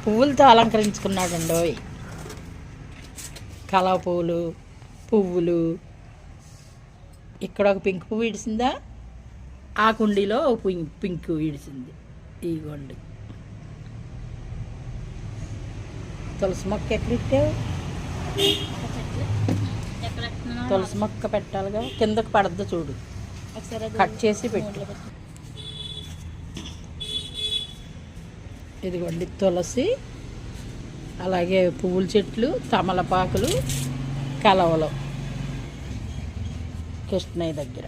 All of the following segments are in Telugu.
పువ్వులతో అలంకరించుకున్నాడండి. కలవ పువ్వులు, పువ్వులు. ఇక్కడ ఒక పింక్ పువ్వు ఇడిసిందా, ఆ కుండీలో ఒక పింక్ ఇడిసింది. ఇదిగోండి. తులసి మొక్క ఎక్కడిట్టావు? తులసి మొక్క పెట్టాలిగా, కిందకు పడద్దు చూడు, కట్ చేసి పెట్టు. ఇదిగోండి తులసి, అలాగే పువ్వుల చెట్లు, తమలపాకులు, కలవలు కృష్ణయ్య దగ్గర.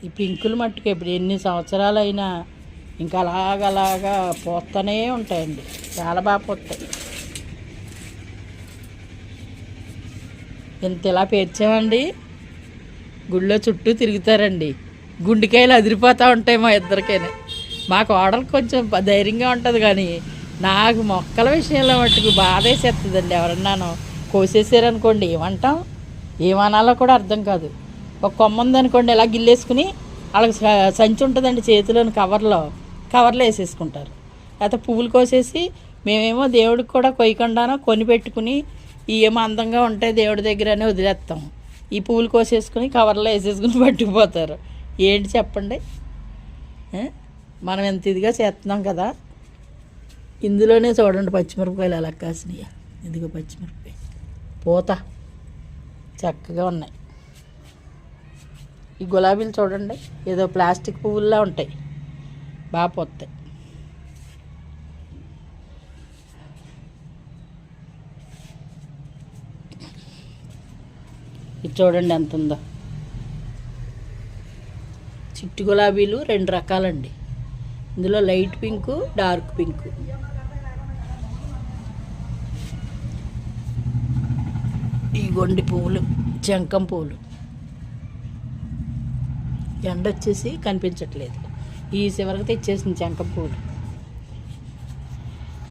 ఈ పింకులు మట్టుకు ఇప్పుడు ఎన్ని సంవత్సరాలైనా ఇంకా అలాగలాగా పోస్తూనే ఉంటాయండి. చాలా బాగా పోస్తాయి. ఇంత ఇలా పేర్చామండి, గుళ్ళో చుట్టూ తిరుగుతారండి. గుండెకాయలు అదిరిపోతూ ఉంటాయి మా ఇద్దరికైనా. మా కోడలు కొంచెం ధైర్యంగా ఉంటుంది, కానీ నాకు మొక్కల విషయంలో మట్టుకు బాధేసేస్తుందండి. ఎవరన్నాను కోసేసారనుకోండి, ఏమంటాం, ఏమనాలో కూడా అర్థం కాదు. ఒక కొమ్మ ఉందనుకోండి, ఇలా గిల్లేసుకుని వాళ్ళకి సంచి ఉంటుందండి చేతిలోని, కవర్లో వేసేసుకుంటారు. లేకపోతే పువ్వులు కోసేసి మేమేమో దేవుడికి కూడా కొయ్యకుండానో కొని పెట్టుకుని ఏమో అందంగా ఉంటాయి దేవుడి దగ్గరనే వదిలేస్తాం. ఈ పువ్వులు కోసేసుకుని కవర్లో వేసేసుకుని పట్టుకుపోతారు. ఏంటి చెప్పండి, మనం ఎంత ఇదిగా చేస్తున్నాం కదా. ఇందులోనే చూడండి పచ్చిమిరపకాయలు ఎలా కాసినాయి. ఇదిగో పచ్చిమిరపకాయ పూత చక్కగా ఉన్నాయి. ఈ గులాబీలు చూడండి, ఏదో ప్లాస్టిక్ పువ్వుల్లా ఉంటాయి, బాగా పోతాయి. ఇది చూడండి ఎంత ఉందో. చిట్టి గులాబీలు 2 రకాలండి. ఇందులో లైట్ పింకు, డార్క్ పింకు. ఈ గొండి పువ్వులు, జంకం పువ్వులు. ఎండ వచ్చేసి కనిపించట్లేదు. ఈ చివరికి తెచ్చేసింది జంకం పువ్వులు.